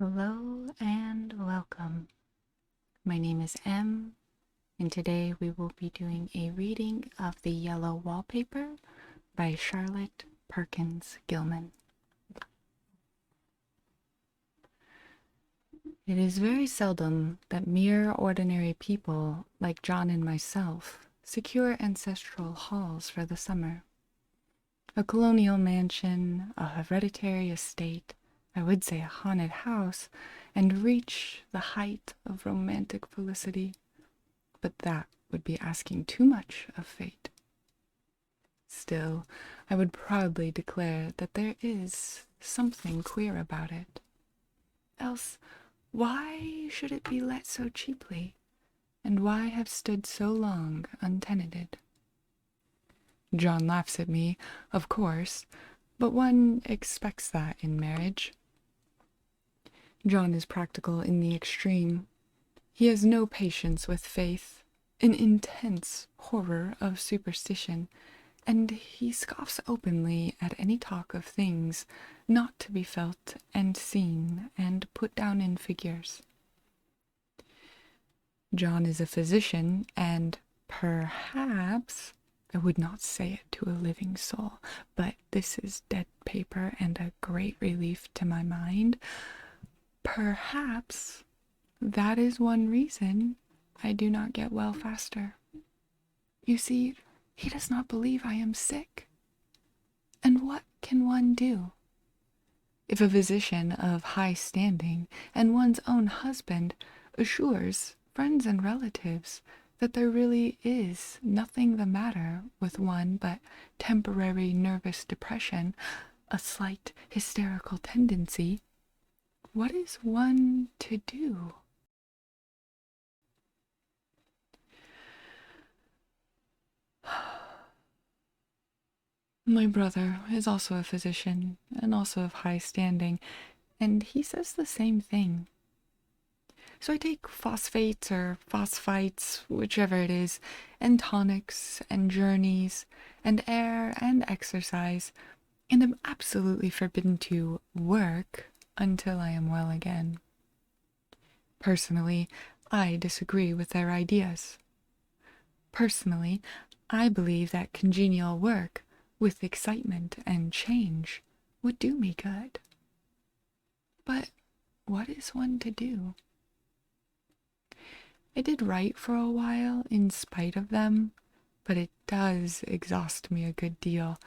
Hello and welcome. My name is Em, and today we will be doing a reading of The Yellow Wallpaper by Charlotte Perkins Gilman. It is very seldom that mere ordinary people like John and myself secure ancestral halls for the summer. A colonial mansion, a hereditary estate, I would say a haunted house, and reach the height of romantic felicity. But that would be asking too much of fate. Still, I would proudly declare that there is something queer about it. Else, why should it be let so cheaply? And why have stood so long untenanted? John laughs at me, of course, but one expects that in marriage. John is practical in the extreme. He has no patience with faith, an intense horror of superstition, and he scoffs openly at any talk of things not to be felt and seen and put down in figures. John is a physician, and perhaps, I would not say it to a living soul, but this is dead paper and a great relief to my mind, perhaps that is one reason I do not get well faster. You see, he does not believe I am sick. And what can one do? If a physician of high standing and one's own husband assures friends and relatives that there really is nothing the matter with one but temporary nervous depression, a slight hysterical tendency, what is one to do? My brother is also a physician and also of high standing, and he says the same thing. So I take phosphates or phosphites, whichever it is, and tonics and journeys and air and exercise, and am absolutely forbidden to work until I am well again. Personally, I disagree with their ideas. Personally, I believe that congenial work with excitement and change would do me good. But what is one to do? I did write for a while in spite of them, but it does exhaust me a good deal,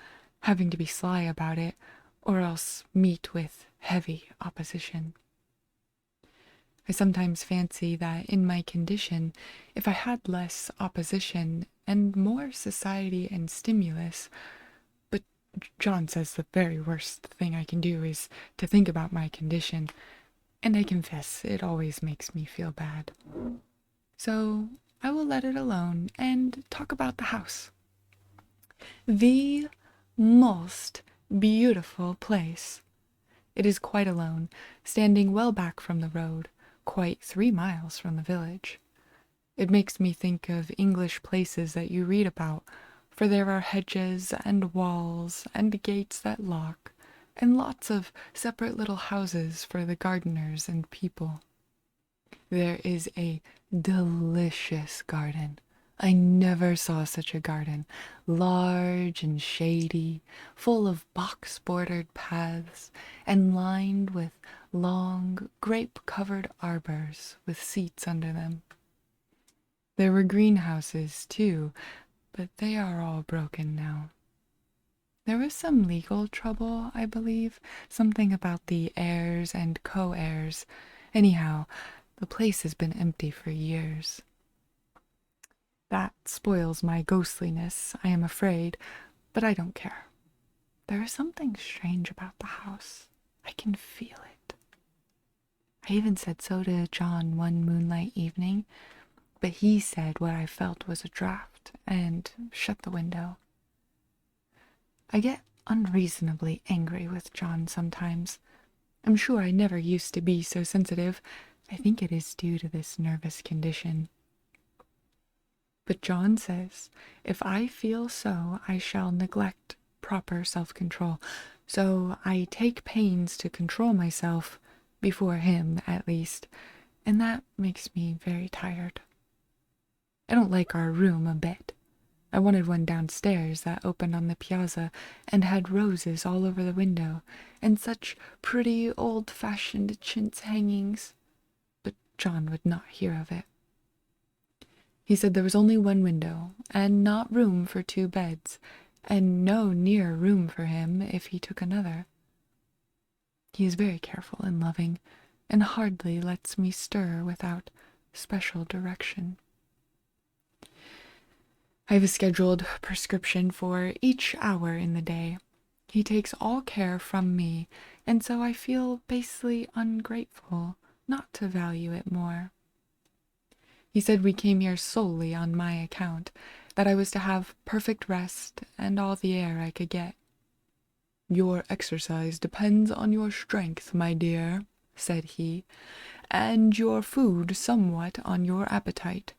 having to be sly about it, or else meet with heavy opposition. I sometimes fancy that in my condition, if I had less opposition and more society and stimulus, but John says the very worst thing I can do is to think about my condition, and I confess it always makes me feel bad. So I will let it alone and talk about the house. The most beautiful place. It is quite alone, standing well back from the road, quite 3 miles from the village. It makes me think of English places that you read about, for there are hedges and walls and gates that lock, and lots of separate little houses for the gardeners and people. There is a delicious garden. I never saw such a garden, large and shady, full of box-bordered paths, and lined with long, grape-covered arbors with seats under them. There were greenhouses, too, but they are all broken now. There was some legal trouble, I believe, something about the heirs and co-heirs. Anyhow, the place has been empty for years. That spoils my ghostliness, I am afraid, but I don't care. There is something strange about the house. I can feel it. I even said so to John one moonlight evening, but he said what I felt was a draught and shut the window. I get unreasonably angry with John sometimes. I'm sure I never used to be so sensitive. I think it is due to this nervous condition. But John says, if I feel so, I shall neglect proper self-control. So I take pains to control myself, before him at least, and that makes me very tired. I don't like our room a bit. I wanted one downstairs that opened on the piazza and had roses all over the window and such pretty old-fashioned chintz hangings, but John would not hear of it. He said there was only one window and not room for 2 beds, and no near room for him if he took another. He is very careful and loving, and hardly lets me stir without special direction. I have a scheduled prescription for each hour in the day. He takes all care from me, and so I feel basely ungrateful not to value it more. He said we came here solely on my account, that I was to have perfect rest and all the air I could get. "Your exercise depends on your strength, my dear," said he, "and your food somewhat on your appetite,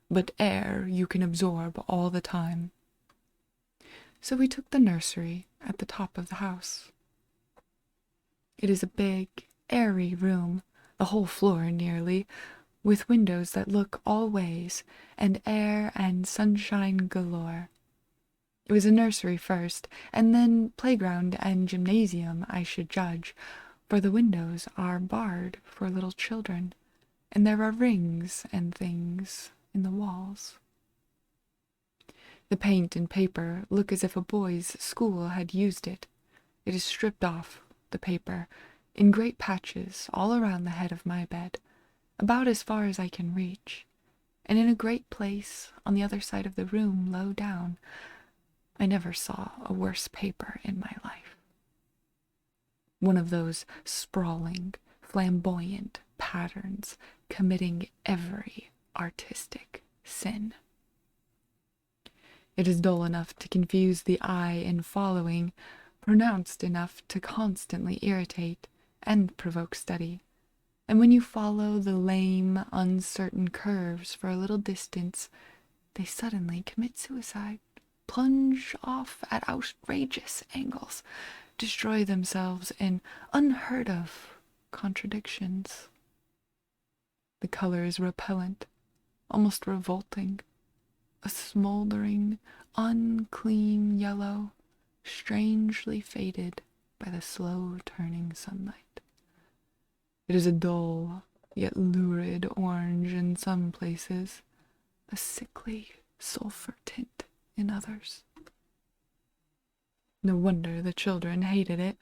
but air you can absorb all the time." So we took the nursery at the top of the house. It is a big, airy room, the whole floor nearly, with windows that look all ways, and air and sunshine galore. It was a nursery first, and then playground and gymnasium, I should judge, for the windows are barred for little children, and there are rings and things in the walls. The paint and paper look as if a boys' school had used it. It is stripped off, the paper, in great patches all around the head of my bed, about as far as I can reach, and in a great place on the other side of the room low down. I never saw a worse paper in my life. One of those sprawling, flamboyant patterns committing every artistic sin. It is dull enough to confuse the eye in following, pronounced enough to constantly irritate and provoke study. And when you follow the lame, uncertain curves for a little distance, they suddenly commit suicide, plunge off at outrageous angles, destroy themselves in unheard-of contradictions. The color is repellent, almost revolting, a smoldering, unclean yellow, strangely faded by the slow-turning sunlight. It is a dull, yet lurid orange in some places, a sickly sulphur tint in others. No wonder the children hated it.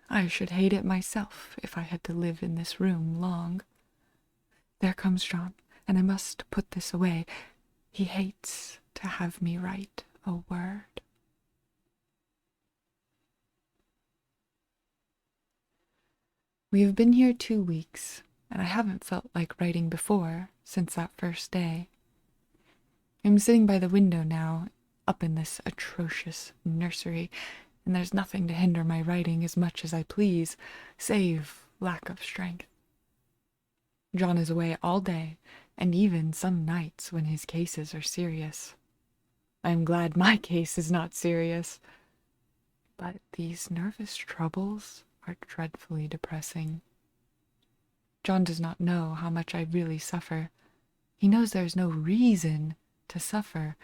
I should hate it myself if I had to live in this room long. There comes John, and I must put this away. He hates to have me write a word. We have been here 2 weeks, and I haven't felt like writing before since that first day. I'm sitting by the window now, up in this atrocious nursery, and there's nothing to hinder my writing as much as I please, save lack of strength. John is away all day, and even some nights when his cases are serious. I am glad my case is not serious, but these nervous troubles are dreadfully depressing. John does not know how much I really suffer. He knows there is no reason to suffer,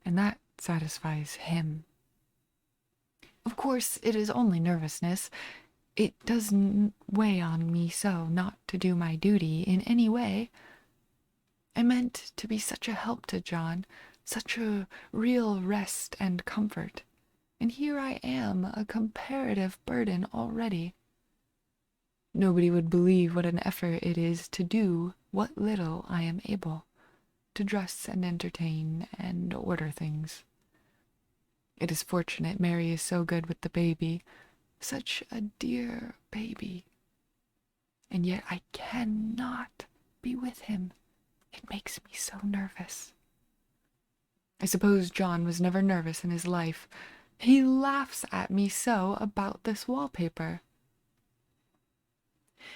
and that satisfies him. Of course, it is only nervousness. It doesn't weigh on me so not to do my duty in any way. I meant to be such a help to John, such a real rest and comfort, and here I am, a comparative burden already. Nobody would believe what an effort it is to do what little I am able, to dress and entertain and order things. It is fortunate Mary is so good with the baby, such a dear baby. And yet I cannot be with him. It makes me so nervous. I suppose John was never nervous in his life. He laughs at me so about this wallpaper.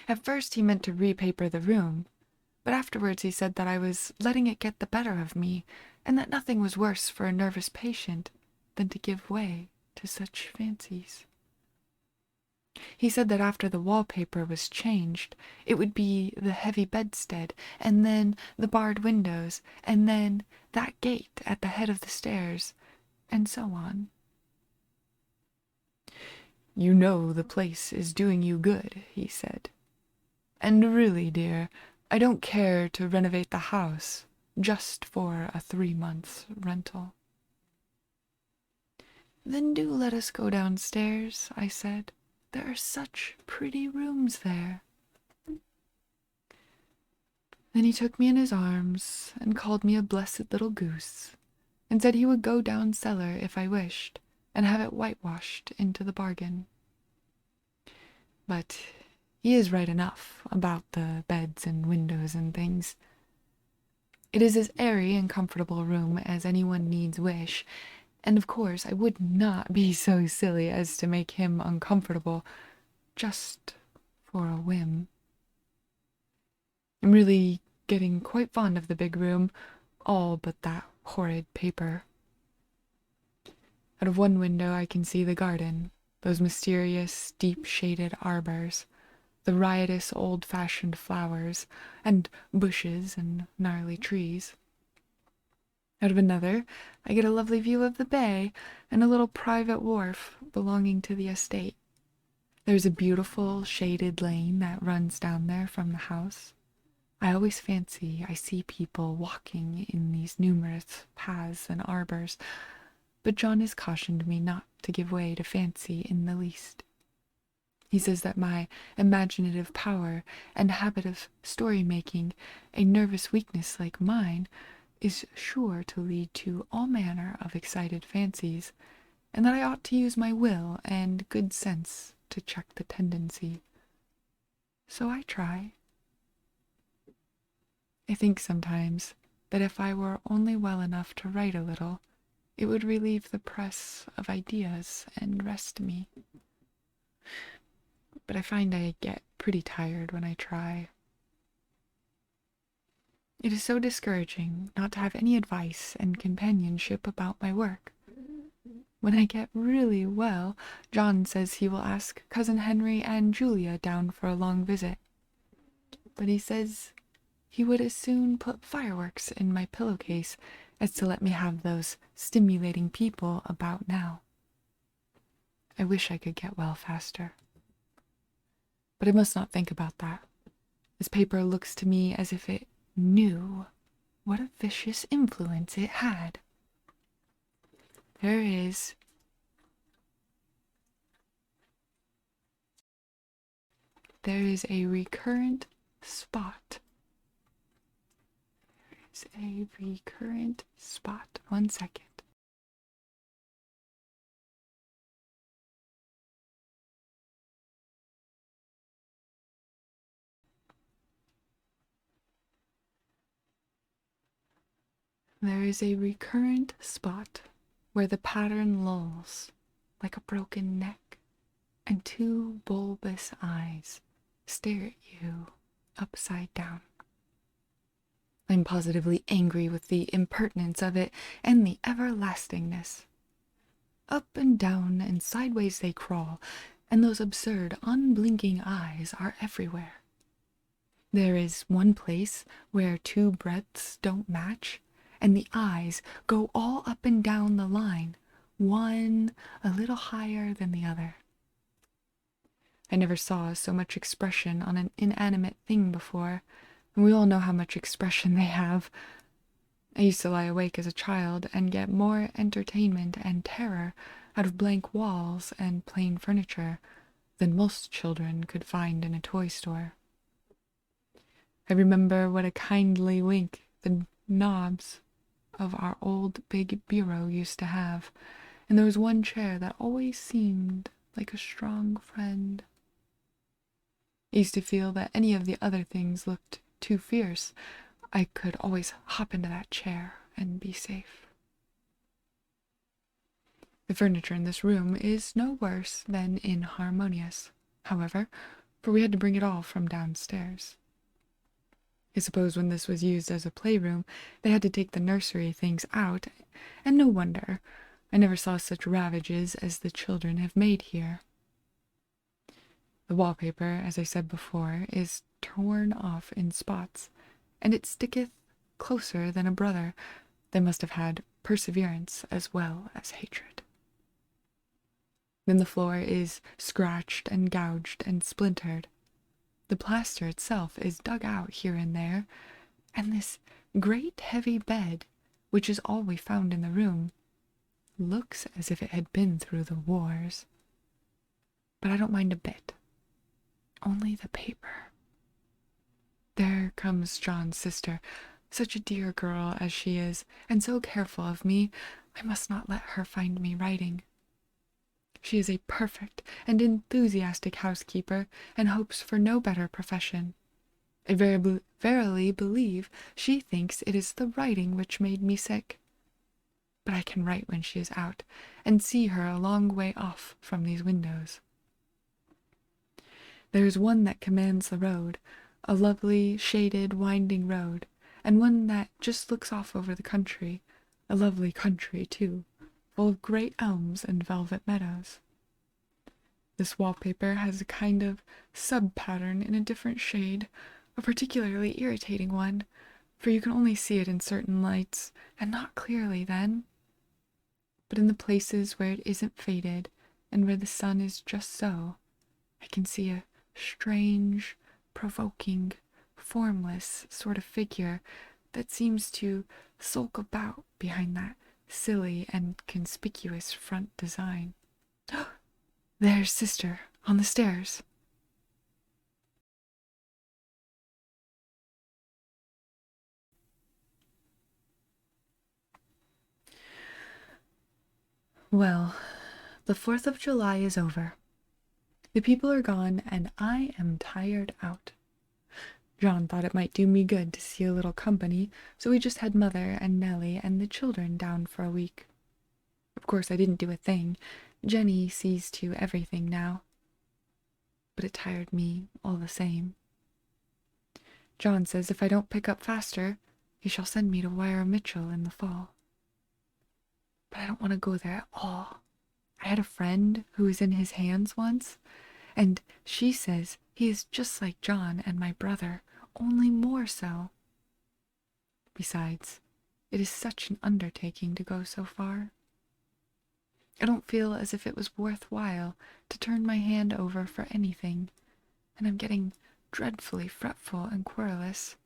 At first he meant to repaper the room, but afterwards he said that I was letting it get the better of me, and that nothing was worse for a nervous patient than to give way to such fancies. He said that after the wallpaper was changed, it would be the heavy bedstead, and then the barred windows, and then that gate at the head of the stairs, and so on. "You know the place is doing you good," he said. "And really, dear, I don't care to renovate the house just for a 3 months rental." "Then do let us go downstairs," I said. "There are such pretty rooms there." Then he took me in his arms and called me a blessed little goose, and said he would go down cellar if I wished, and have it whitewashed into the bargain. But he is right enough about the beds and windows and things. It is as airy and comfortable a room as anyone needs wish, and of course I would not be so silly as to make him uncomfortable just for a whim. I'm really getting quite fond of the big room, all but that horrid paper. Out of one window I can see the garden, those mysterious, deep-shaded arbors, the riotous old-fashioned flowers, and bushes and gnarly trees. Out of another, I get a lovely view of the bay and a little private wharf belonging to the estate. There's a beautiful, shaded lane that runs down there from the house. I always fancy I see people walking in these numerous paths and arbors, but John has cautioned me not to give way to fancy in the least. He says that my imaginative power and habit of story-making, a nervous weakness like mine, is sure to lead to all manner of excited fancies, and that I ought to use my will and good sense to check the tendency. So I try. I think sometimes that if I were only well enough to write a little, it would relieve the press of ideas and rest me. But I find I get pretty tired when I try. It is so discouraging not to have any advice and companionship about my work. When I get really well, John says he will ask Cousin Henry and Julia down for a long visit. But he says he would as soon put fireworks in my pillowcase as to let me have those stimulating people about now. I wish I could get well faster. But I must not think about that. This paper looks to me as if it knew what a vicious influence it had. There is a recurrent spot. One second. There is a recurrent spot where the pattern lulls like a broken neck, and two bulbous eyes stare at you upside down. I'm positively angry with the impertinence of it and the everlastingness. Up and down and sideways they crawl, and those absurd, unblinking eyes are everywhere. There is one place where two breadths don't match, and the eyes go all up and down the line, one a little higher than the other. I never saw so much expression on an inanimate thing before, and we all know how much expression they have. I used to lie awake as a child and get more entertainment and terror out of blank walls and plain furniture than most children could find in a toy store. I remember what a kindly wink the knobs of our old big bureau used to have, and there was one chair that always seemed like a strong friend. I used to feel that any of the other things looked too fierce. I could always hop into that chair and be safe. The furniture in this room is no worse than inharmonious, however, for we had to bring it all from downstairs. I suppose when this was used as a playroom, they had to take the nursery things out, and no wonder. I never saw such ravages as the children have made here. The wallpaper, as I said before, is torn off in spots, and it sticketh closer than a brother. They must have had perseverance as well as hatred. Then the floor is scratched and gouged and splintered. The plaster itself is dug out here and there, and this great heavy bed, which is all we found in the room, looks as if it had been through the wars. But I don't mind a bit. Only the paper. There comes John's sister, such a dear girl as she is, and so careful of me. I must not let her find me writing. She is a perfect and enthusiastic housekeeper, and hopes for no better profession. I verily believe she thinks it is the writing which made me sick. But I can write when she is out, and see her a long way off from these windows. There is one that commands the road, a lovely, shaded, winding road, and one that just looks off over the country, a lovely country, too, full of great elms and velvet meadows. This wallpaper has a kind of sub-pattern in a different shade, a particularly irritating one, for you can only see it in certain lights, and not clearly then. But in the places where it isn't faded, and where the sun is just so, I can see a strange, provoking, formless sort of figure that seems to sulk about behind that silly and conspicuous front design. There's sister on the stairs. Well, the 4th of July is over. The people are gone, and I am tired out. John thought it might do me good to see a little company, so we just had Mother and Nellie and the children down for a week. Of course, I didn't do a thing. Jenny sees to everything now. But it tired me all the same. John says if I don't pick up faster, he shall send me to Wire Mitchell in the fall. But I don't want to go there at all. I had a friend who was in his hands once, and she says he is just like John and my brother, only more so. Besides, it is such an undertaking to go so far. I don't feel as if it was worthwhile to turn my hand over for anything, and I'm getting dreadfully fretful and querulous.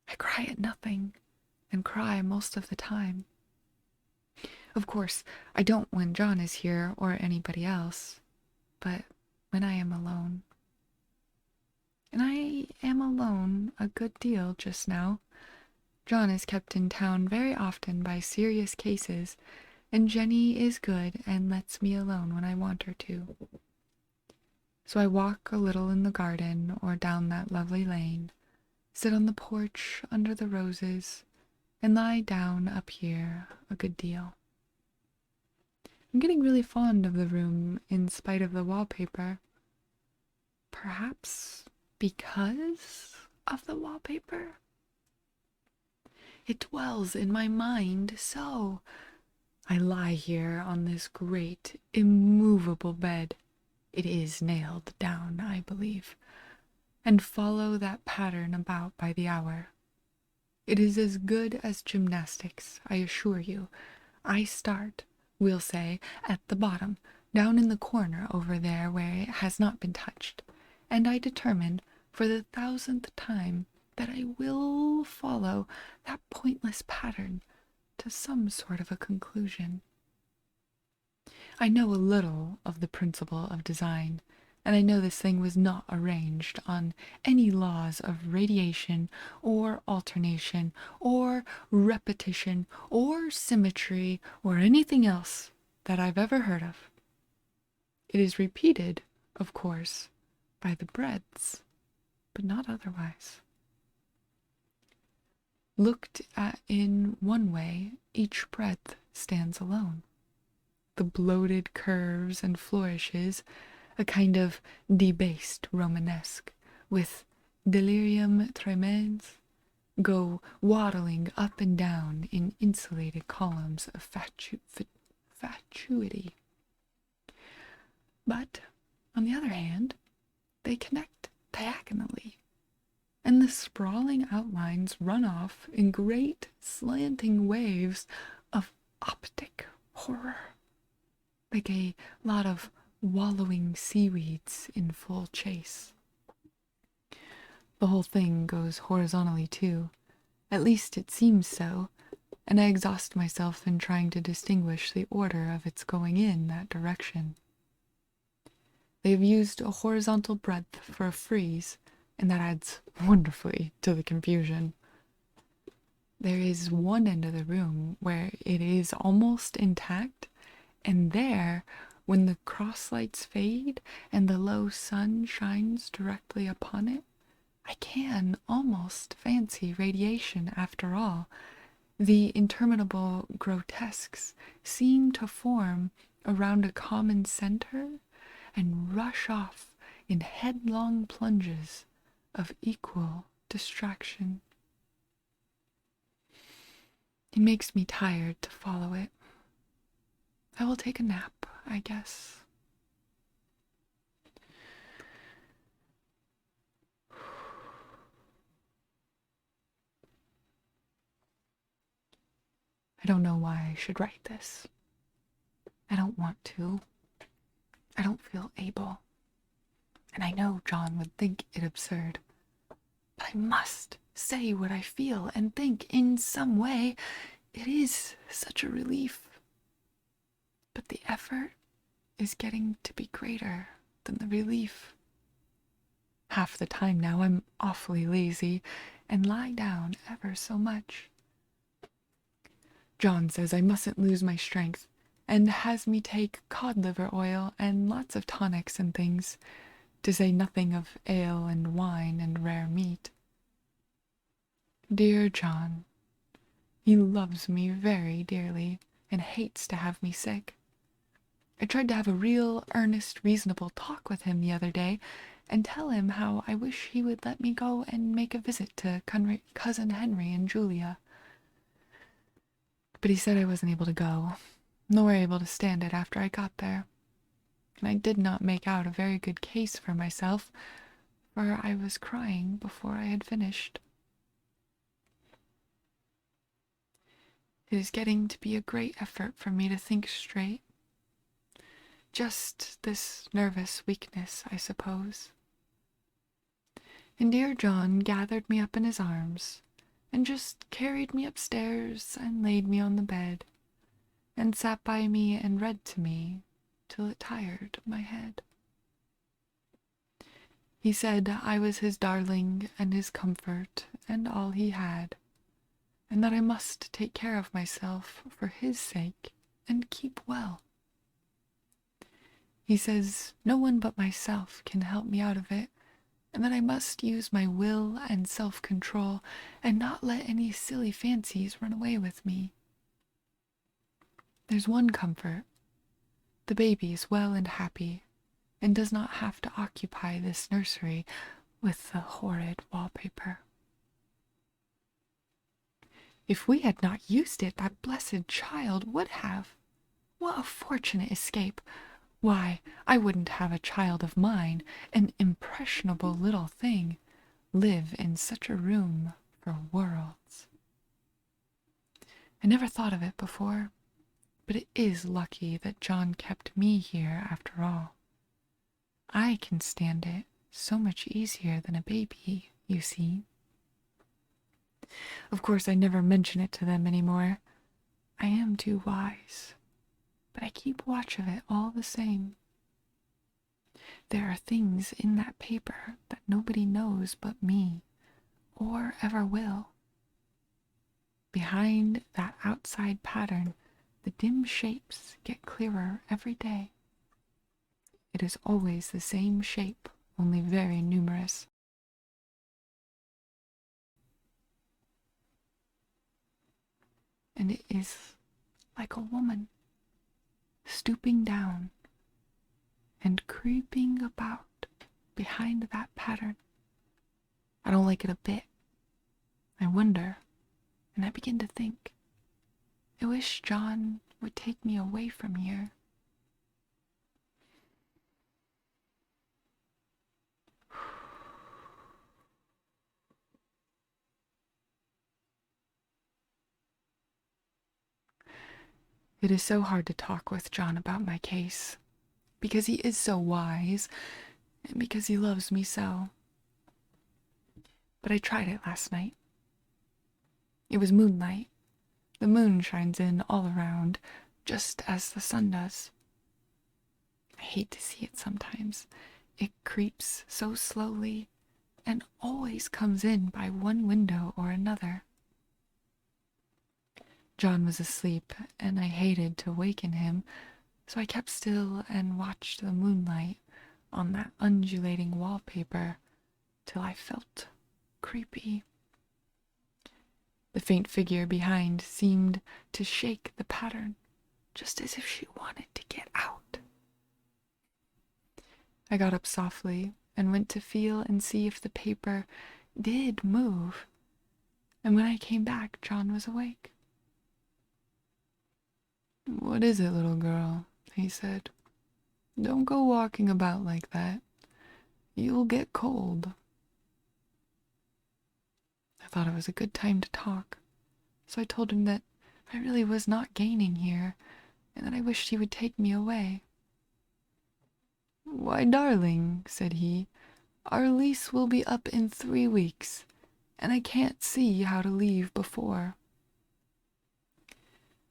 I cry at nothing, and cry most of the time. Of course, I don't when John is here or anybody else, but when I am alone. And I am alone a good deal just now. John is kept in town very often by serious cases, and Jenny is good and lets me alone when I want her to. So I walk a little in the garden or down that lovely lane, sit on the porch under the roses, and lie down up here a good deal. I'm getting really fond of the room in spite of the wallpaper. Perhaps because of the wallpaper? It dwells in my mind so. I lie here on this great, immovable bed. It is nailed down, I believe, and follow that pattern about by the hour. It is as good as gymnastics, I assure you. I start, we'll say, at the bottom, down in the corner over there where it has not been touched, and I determine, for the 1000th time, that I will follow that pointless pattern to some sort of a conclusion. I know a little of the principle of design, and I know this thing was not arranged on any laws of radiation or alternation or repetition or symmetry or anything else that I've ever heard of. It is repeated, of course, by the breadths, but not otherwise. Looked at in one way, each breadth stands alone. The bloated curves and flourishes, a kind of debased Romanesque, with delirium tremens, go waddling up and down in insulated columns of fatuity. But, on the other hand, They connect diagonally, and the sprawling outlines run off in great slanting waves of optic horror, like a lot of wallowing seaweeds in full chase. The whole thing goes horizontally too, at least it seems so, and I exhaust myself in trying to distinguish the order of its going in that direction. They have used a horizontal breadth for a frieze, and that adds wonderfully to the confusion. There is one end of the room where it is almost intact, and there, when the cross lights fade and the low sun shines directly upon it, I can almost fancy radiation after all. The interminable grotesques seem to form around a common center and rush off in headlong plunges of equal distraction. It makes me tired to follow it. I will take a nap, I guess. I don't know why I should write this. I don't want to. I don't feel able. And I know John would think it absurd. But I must say what I feel and think in some way. It is such a relief. But the effort is getting to be greater than the relief. Half the time now I'm awfully lazy and lie down ever so much. John says I mustn't lose my strength and has me take cod liver oil and lots of tonics and things, to say nothing of ale and wine and rare meat. Dear John, he loves me very dearly and hates to have me sick. I tried to have a real, earnest, reasonable talk with him the other day and tell him how I wish he would let me go and make a visit to Cousin Henry and Julia. But he said I wasn't able to go, nor able to stand it after I got there. And I did not make out a very good case for myself, for I was crying before I had finished. It is getting to be a great effort for me to think straight. Just this nervous weakness, I suppose. And dear John gathered me up in his arms, and just carried me upstairs and laid me on the bed, and sat by me and read to me till it tired my head. He said I was his darling and his comfort and all he had, and that I must take care of myself for his sake and keep well. He says no one but myself can help me out of it, and that I must use my will and self-control and not let any silly fancies run away with me. There's one comfort. The baby is well and happy, and does not have to occupy this nursery with the horrid wallpaper. If we had not used it, that blessed child would have. What a fortunate escape! Why, I wouldn't have a child of mine, an impressionable little thing, live in such a room for worlds. I never thought of it before, but it is lucky that John kept me here after all. I can stand it so much easier than a baby, you see. Of course, I never mention it to them anymore. I am too wise. But I keep watch of it all the same. There are things in that paper that nobody knows but me, or ever will. Behind that outside pattern, the dim shapes get clearer every day. It is always the same shape, only very numerous. And it is like a woman, stooping down and creeping about behind that pattern. I don't like it a bit. I wonder, and I begin to think, I wish John would take me away from here. It is so hard to talk with John about my case, because he is so wise, and because he loves me so. But I tried it last night. It was moonlight. The moon shines in all around, just as the sun does. I hate to see it sometimes. It creeps so slowly, and always comes in by one window or another. John was asleep, and I hated to waken him, so I kept still and watched the moonlight on that undulating wallpaper till I felt creepy. The faint figure behind seemed to shake the pattern, just as if she wanted to get out. I got up softly and went to feel and see if the paper did move, and when I came back, John was awake. "What is it, little girl?" he said. "Don't go walking about like that. You'll get cold." I thought it was a good time to talk, so I told him that I really was not gaining here, and that I wished he would take me away. "Why, darling," said he, "our lease will be up in 3 weeks, and I can't see how to leave before.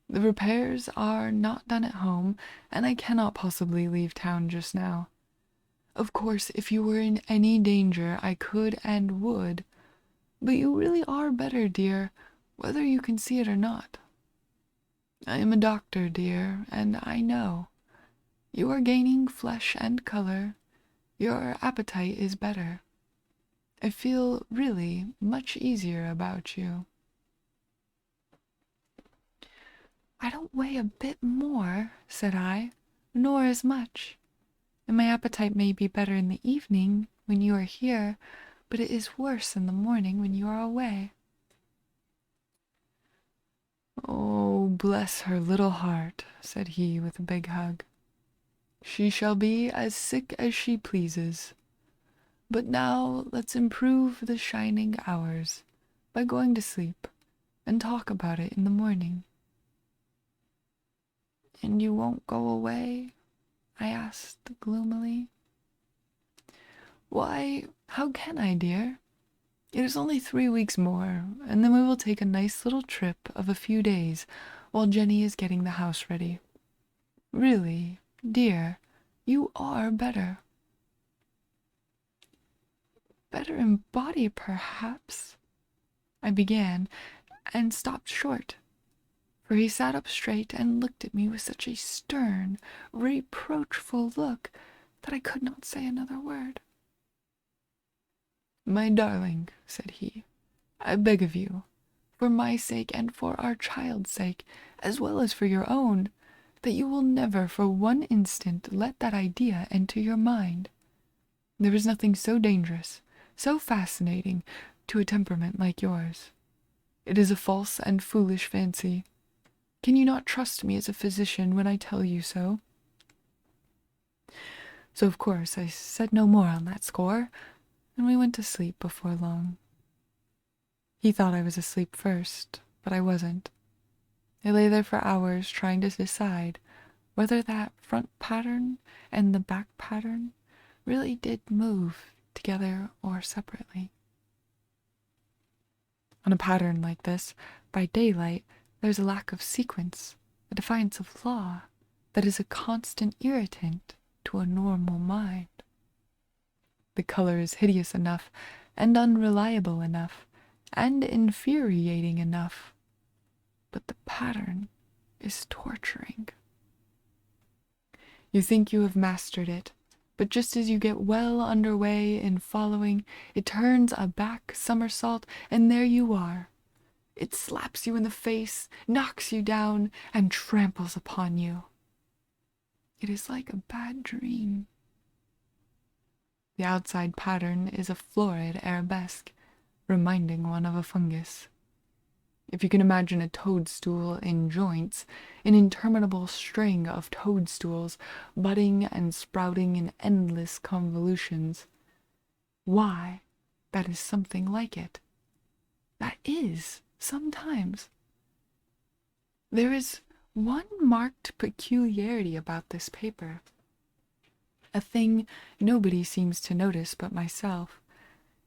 The repairs are not done at home, and I cannot possibly leave town just now. Of course, if you were in any danger, I could and would, but you really are better, dear, whether you can see it or not. I am a doctor, dear, and I know. You are gaining flesh and color. Your appetite is better. I feel really much easier about you." "I don't weigh a bit more," said I, "nor as much. And my appetite may be better in the evening when you are here, but it is worse in the morning when you are away." "Oh, bless her little heart," said he with a big hug. "She shall be as sick as she pleases. But now let's improve the shining hours by going to sleep and talk about it in the morning." "And you won't go away?" I asked gloomily. "Why, how can I, dear? It is only 3 weeks more, and then we will take a nice little trip of a few days while Jenny is getting the house ready. Really, dear, you are better." "Better in body, perhaps," I began, and stopped short, for he sat up straight and looked at me with such a stern, reproachful look that I could not say another word. "My darling," said he, "I beg of you, for my sake and for our child's sake, as well as for your own, that you will never for one instant let that idea enter your mind. There is nothing so dangerous, so fascinating, to a temperament like yours. It is a false and foolish fancy. Can you not trust me as a physician when I tell you so?" So of course I said no more on that score, and we went to sleep before long. He thought I was asleep first, but I wasn't. I lay there for hours trying to decide whether that front pattern and the back pattern really did move together or separately. On a pattern like this, by daylight, there's a lack of sequence, a defiance of law, that is a constant irritant to a normal mind. The color is hideous enough, and unreliable enough, and infuriating enough, but the pattern is torturing. You think you have mastered it, but just as you get well underway in following, it turns a back somersault, and there you are. It slaps you in the face, knocks you down, and tramples upon you. It is like a bad dream. The outside pattern is a florid arabesque, reminding one of a fungus. If you can imagine a toadstool in joints, an interminable string of toadstools budding and sprouting in endless convolutions, why, that is something like it. That is, sometimes. There is one marked peculiarity about this paper, a thing nobody seems to notice but myself,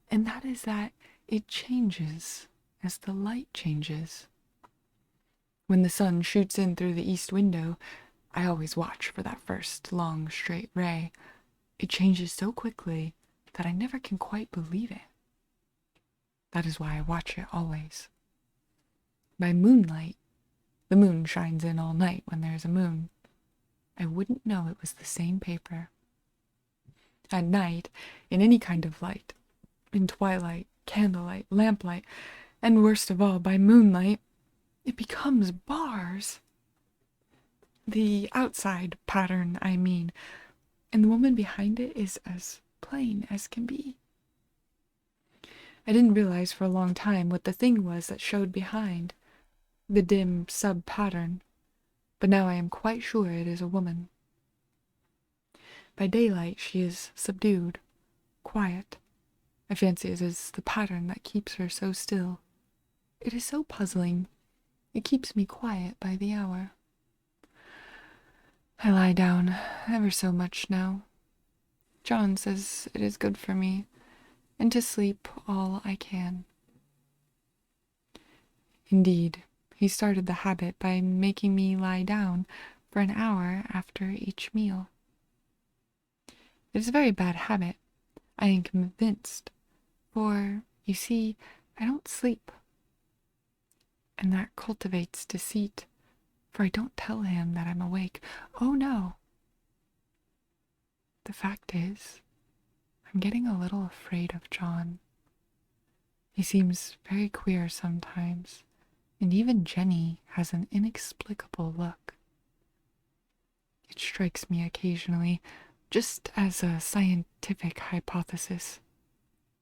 and that is that it changes as the light changes. When the sun shoots in through the east window, I always watch for that first long straight ray. It changes so quickly that I never can quite believe it. That is why I watch it always. By moonlight, the moon shines in all night when there is a moon, I wouldn't know it was the same paper. At night, in any kind of light, in twilight, candlelight, lamplight, and worst of all, by moonlight, it becomes bars. The outside pattern, I mean, and the woman behind it is as plain as can be. I didn't realize for a long time what the thing was that showed behind, the dim sub-pattern, but now I am quite sure it is a woman. By daylight she is subdued, quiet. I fancy it is the pattern that keeps her so still. It is so puzzling. It keeps me quiet by the hour. I lie down ever so much now. John says it is good for me, and to sleep all I can. Indeed, he started the habit by making me lie down for an hour after each meal. It is a very bad habit, I am convinced, for, you see, I don't sleep. And that cultivates deceit, for I don't tell him that I'm awake. Oh no! The fact is, I'm getting a little afraid of John. He seems very queer sometimes, and even Jenny has an inexplicable look. It strikes me occasionally, just as a scientific hypothesis,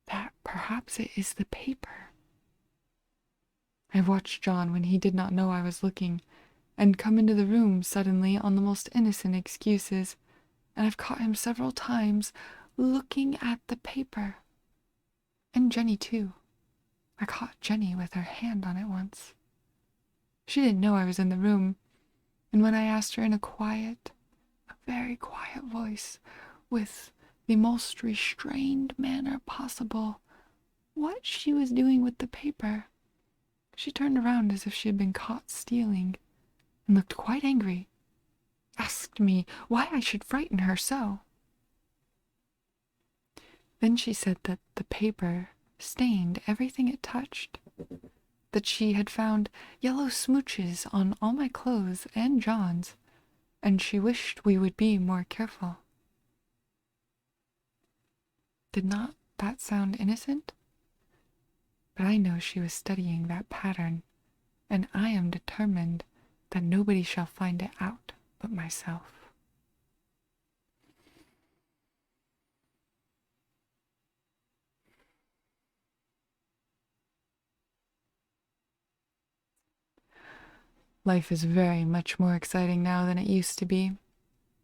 that perhaps it is the paper. I've watched John when he did not know I was looking, and come into the room suddenly on the most innocent excuses, and I've caught him several times looking at the paper. And Jenny too. I caught Jenny with her hand on it once. She didn't know I was in the room, and when I asked her in a very quiet voice, with the most restrained manner possible, what she was doing with the paper, she turned around as if she had been caught stealing, and looked quite angry, asked me why I should frighten her so. Then she said that the paper stained everything it touched, that she had found yellow smooches on all my clothes and John's, and she wished we would be more careful. Did not that sound innocent? But I know she was studying that pattern, and I am determined that nobody shall find it out but myself. Life is very much more exciting now than it used to be.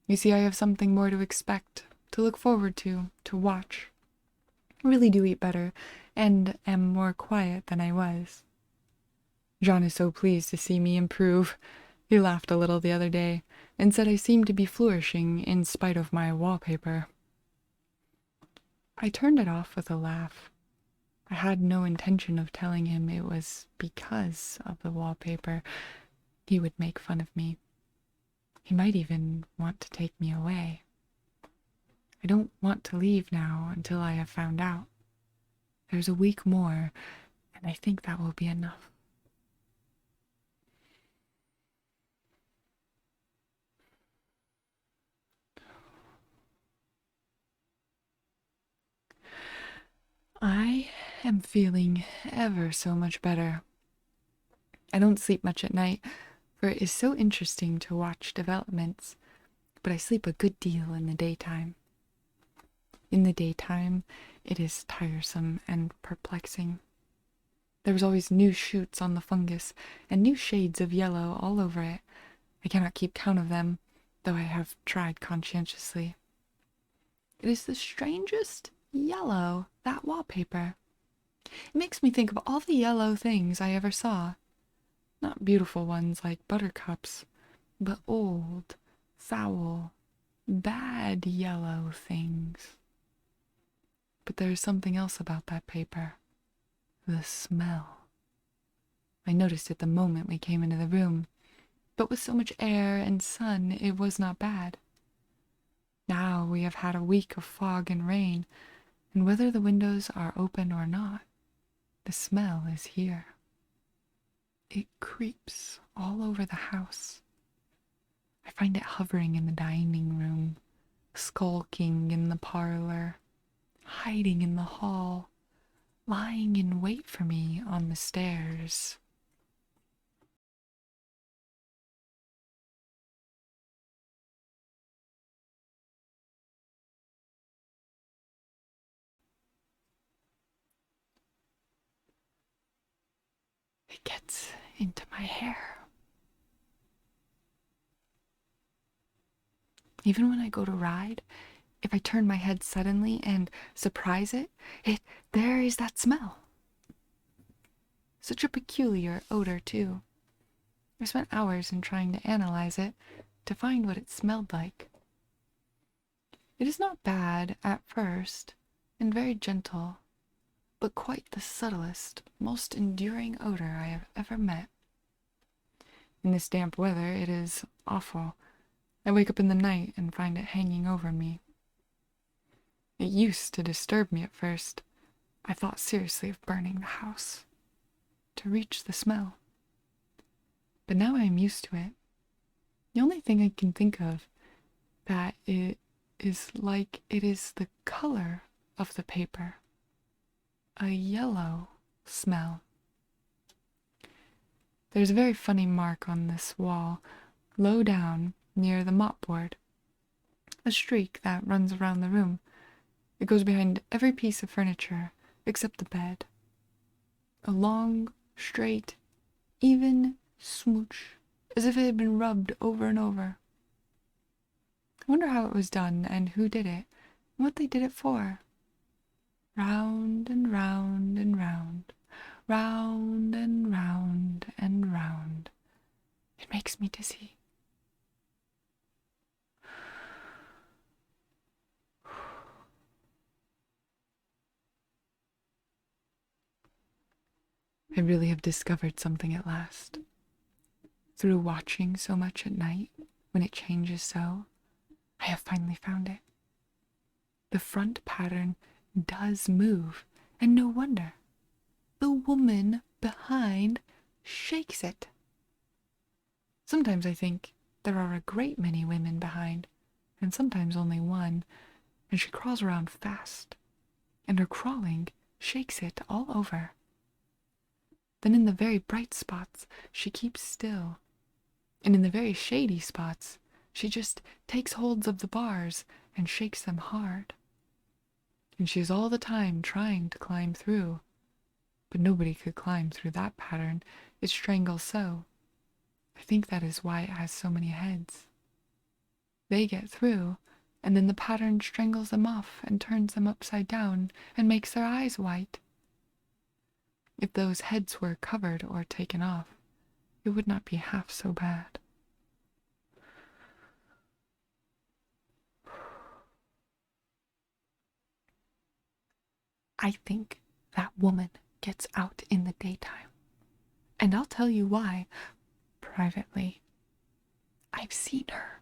You see, I have something more to expect, to look forward to watch. I really do eat better, and am more quiet than I was. John is so pleased to see me improve. He laughed a little the other day, and said I seemed to be flourishing in spite of my wallpaper. I turned it off with a laugh. I had no intention of telling him it was because of the wallpaper. He would make fun of me. He might even want to take me away. I don't want to leave now until I have found out. There's a week more, and I think that will be enough. I am feeling ever so much better. I don't sleep much at night, for it is so interesting to watch developments, but I sleep a good deal in the daytime. In the daytime, it is tiresome and perplexing. There is always new shoots on the fungus, and new shades of yellow all over it. I cannot keep count of them, though I have tried conscientiously. It is the strangest yellow, that wallpaper. It makes me think of all the yellow things I ever saw. Not beautiful ones like buttercups, but old, foul, bad yellow things. But there is something else about that paper. The smell. I noticed it the moment we came into the room, but with so much air and sun it was not bad. Now we have had a week of fog and rain, and whether the windows are open or not, the smell is here. It creeps all over the house. I find it hovering in the dining room, skulking in the parlor, hiding in the hall, lying in wait for me on the stairs. It gets into my hair. Even when I go to ride, if I turn my head suddenly and surprise it, there is that smell. Such a peculiar odor, too. I spent hours in trying to analyze it, to find what it smelled like. It is not bad at first, and very gentle, but quite the subtlest, most enduring odor I have ever met. In this damp weather, it is awful. I wake up in the night and find it hanging over me. It used to disturb me at first. I thought seriously of burning the house to reach the smell. But now I am used to it. The only thing I can think of that it is like it is the color of the paper. A yellow smell. There's a very funny mark on this wall, low down near the mopboard. A streak that runs around the room. It goes behind every piece of furniture except the bed. A long, straight, even smooch, as if it had been rubbed over and over. I wonder how it was done and who did it, and what they did it for. Round and round and round, round and round and round. It makes me dizzy. I really have discovered something at last. Through watching so much at night, when it changes so, I have finally found it. The front pattern does move, and no wonder. The woman behind shakes it. Sometimes I think there are a great many women behind, and sometimes only one, and she crawls around fast, and her crawling shakes it all over. Then in the very bright spots, she keeps still, and in the very shady spots, she just takes holds of the bars and shakes them hard. And she is all the time trying to climb through, but nobody could climb through that pattern. It strangles so. I think that is why it has so many heads. They get through, and then the pattern strangles them off and turns them upside down and makes their eyes white. If those heads were covered or taken off, it would not be half so bad. I think that woman gets out in the daytime. And I'll tell you why, privately. I've seen her.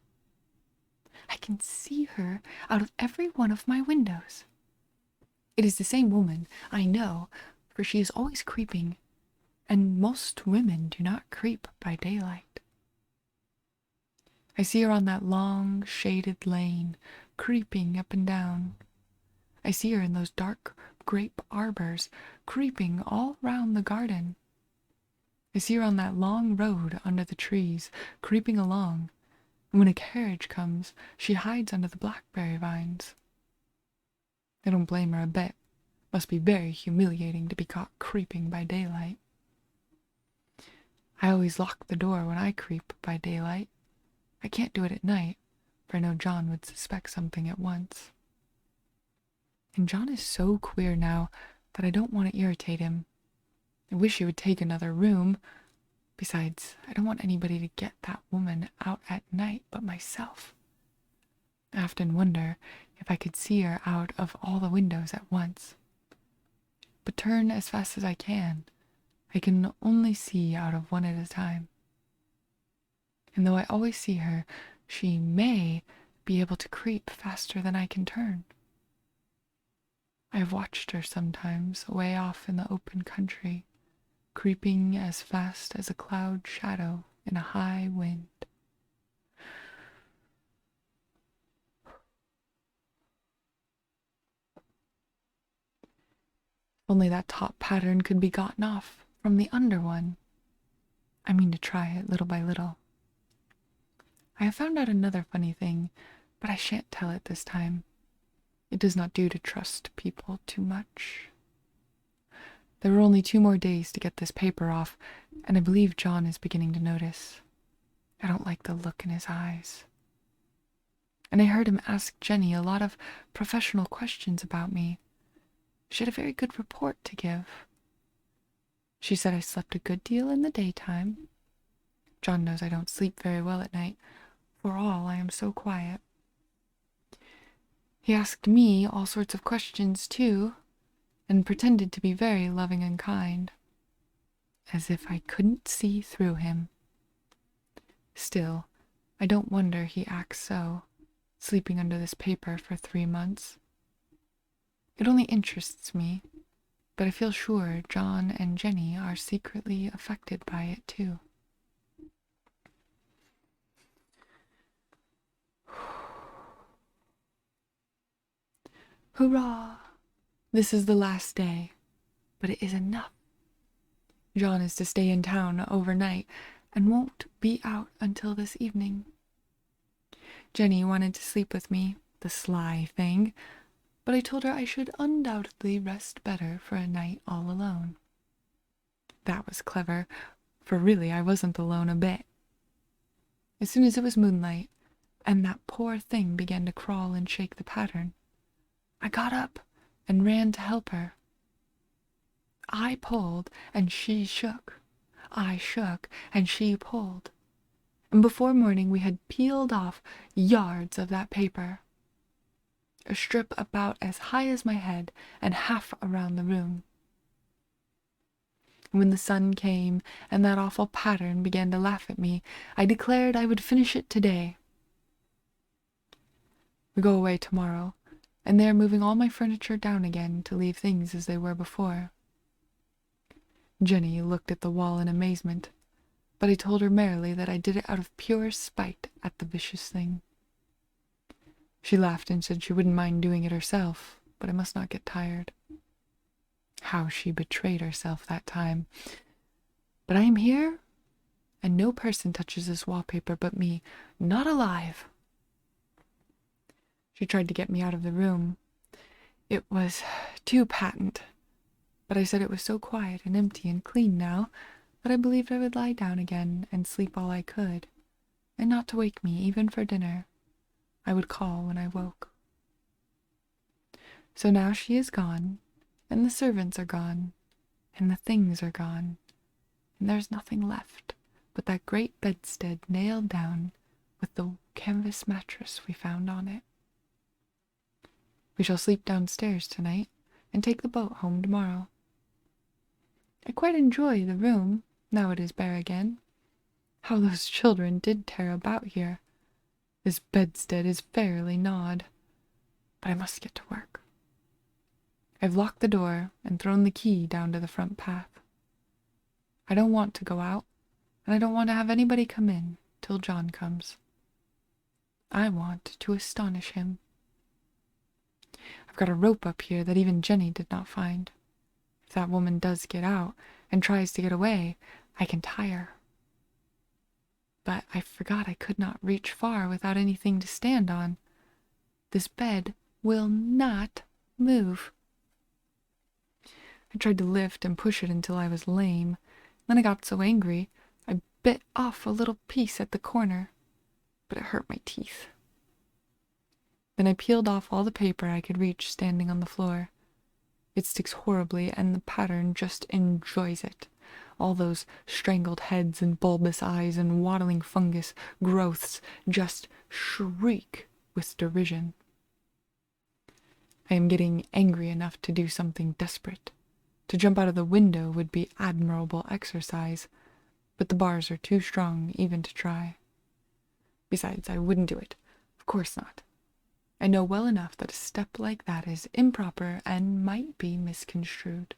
I can see her out of every one of my windows. It is the same woman, I know, for she is always creeping, and most women do not creep by daylight. I see her on that long, shaded lane, creeping up and down. I see her in those dark grape arbors, creeping all round the garden. I see her on that long road under the trees, creeping along, and when a carriage comes, she hides under the blackberry vines. I don't blame her a bit. Must be very humiliating to be caught creeping by daylight. I always lock the door when I creep by daylight. I can't do it at night, for I know John would suspect something at once. And John is so queer now that I don't want to irritate him. I wish he would take another room, Besides, I don't want anybody to get that woman out at night but myself. I often wonder if I could see her out of all the windows at once. But turn as fast as I can only see out of one at a time. And though I always see her, she may be able to creep faster than I can turn. I have watched her sometimes away off in the open country, creeping as fast as a cloud shadow in a high wind. Only that top pattern could be gotten off from the under one. I mean to try it little by little. I have found out another funny thing, but I shan't tell it this time. It does not do to trust people too much. There were only 2 more days to get this paper off, and I believe John is beginning to notice. I don't like the look in his eyes. And I heard him ask Jenny a lot of professional questions about me. She had a very good report to give. She said I slept a good deal in the daytime. John knows I don't sleep very well at night. For all, I am so quiet. He asked me all sorts of questions, too, and pretended to be very loving and kind, as if I couldn't see through him. Still, I don't wonder he acts so, sleeping under this paper for 3 months. It only interests me, but I feel sure John and Jenny are secretly affected by it, too. Hurrah! This is the last day, but it is enough. John is to stay in town overnight and won't be out until this evening. Jenny wanted to sleep with me, the sly thing, but I told her I should undoubtedly rest better for a night all alone. That was clever, for really I wasn't alone a bit. As soon as it was moonlight, and that poor thing began to crawl and shake the pattern, I got up and ran to help her. I pulled, and she shook. I shook, and she pulled. And before morning we had peeled off yards of that paper. A strip about as high as my head and half around the room. When the sun came and that awful pattern began to laugh at me, I declared I would finish it today. We go away tomorrow, and they are moving all my furniture down again to leave things as they were before. Jenny looked at the wall in amazement, but I told her merrily that I did it out of pure spite at the vicious thing. She laughed and said she wouldn't mind doing it herself, but I must not get tired. How she betrayed herself that time. But I am here, and no person touches this wallpaper but me, not alive. She tried to get me out of the room. It was too patent, but I said it was so quiet and empty and clean now that I believed I would lie down again and sleep all I could, and not to wake me even for dinner. I would call when I woke. So now she is gone, and the servants are gone, and the things are gone, and there's nothing left but that great bedstead nailed down with the canvas mattress we found on it. We shall sleep downstairs tonight and take the boat home tomorrow. I quite enjoy the room, now it is bare again. How those children did tear about here. This bedstead is fairly gnawed, but I must get to work. I've locked the door and thrown the key down to the front path. I don't want to go out, and I don't want to have anybody come in till John comes. I want to astonish him. I've got a rope up here that even Jenny did not find. If that woman does get out and tries to get away, I can tie her. But I forgot I could not reach far without anything to stand on. This bed will not move. I tried to lift and push it until I was lame. Then I got so angry, I bit off a little piece at the corner, but it hurt my teeth. Then I peeled off all the paper I could reach standing on the floor. It sticks horribly, and the pattern just enjoys it. all those strangled heads and bulbous eyes and waddling fungus growths just shriek with derision. I am getting angry enough to do something desperate. To jump out of the window would be admirable exercise, but the bars are too strong even to try. Besides, I wouldn't do it. Of course not. I know well enough that a step like that is improper and might be misconstrued.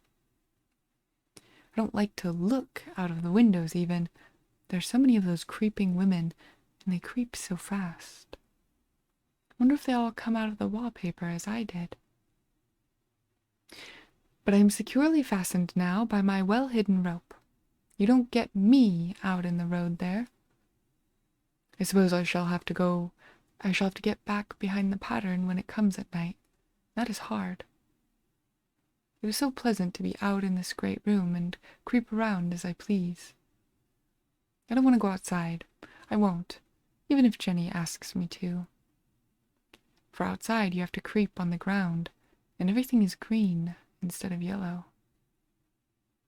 I don't like to look out of the windows even. There's so many of those creeping women, and they creep so fast. I wonder if they all come out of the wallpaper as I did. But I am securely fastened now by my well-hidden rope. You don't get me out in the road there. I suppose I shall have to get back behind the pattern when it comes at night. That is hard. It is so pleasant to be out in this great room and creep around as I please. I don't want to go outside. I won't, even if Jenny asks me to. For outside you have to creep on the ground, and everything is green instead of yellow.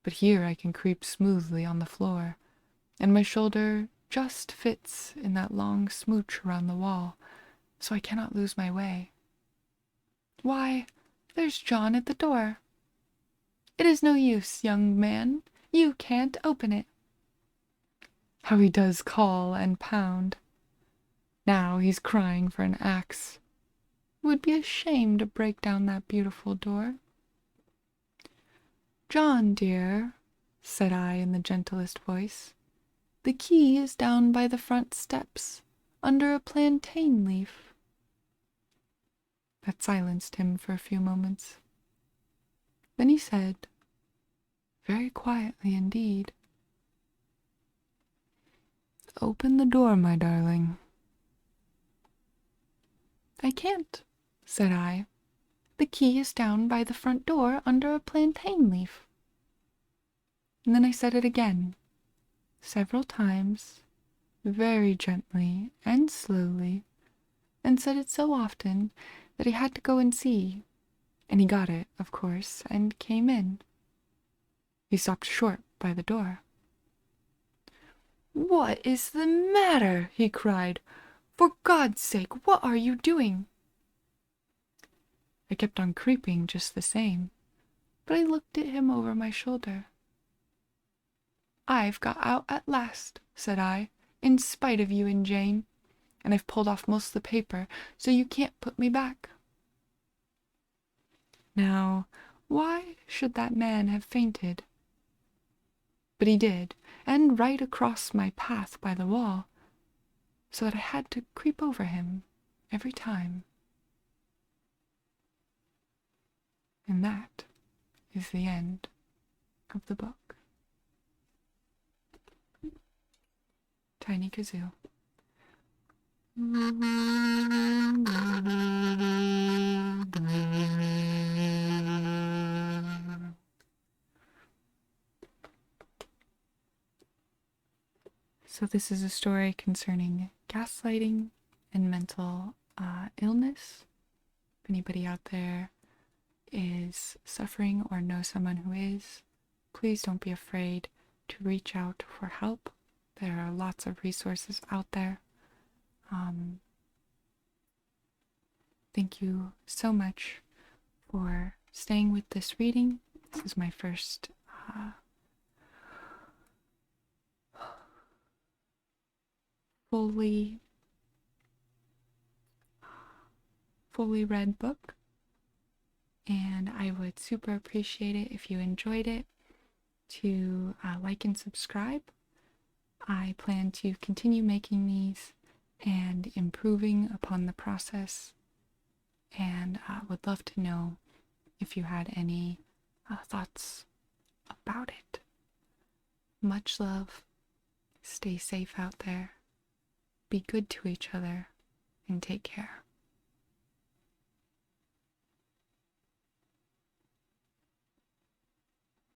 But here I can creep smoothly on the floor, and my shoulder just fits in that long smooch around the wall, so I cannot lose my way. Why, there's John at the door. It is no use, young man. You can't open it. How he does call and pound. Now he's crying for an axe. It would be a shame to break down that beautiful door. John, dear, said I in the gentlest voice, the key is down by the front steps, under a plantain leaf. That silenced him for a few moments. Then he said, very quietly indeed, open the door, my darling. I can't, said I. The key is down by the front door under a plantain leaf. And then I said it again, several times, very gently and slowly, and said it so often that he had to go and see, and he got it, of course, and came in. He stopped short by the door. What is the matter? He cried. For God's sake, what are you doing? I kept on creeping just the same, but I looked at him over my shoulder. I've got out at last, said I, in spite of you and Jane, and I've pulled off most of the paper, so you can't put me back. Now, why should that man have fainted? But he did, and right across my path by the wall, so that I had to creep over him every time. And that is the end of the book. Tiny Kazoo. So this is a story concerning gaslighting and mental illness. If anybody out there is suffering or knows someone who is, please don't be afraid to reach out for help. There are lots of resources out there. Thank you so much for staying with this reading. This is my first fully read book, and I would super appreciate it if you enjoyed it to like and subscribe. I plan to continue making these and improving upon the process, and would love to know if you had any thoughts about it. Much love. Stay safe out there. Be good to each other and take care.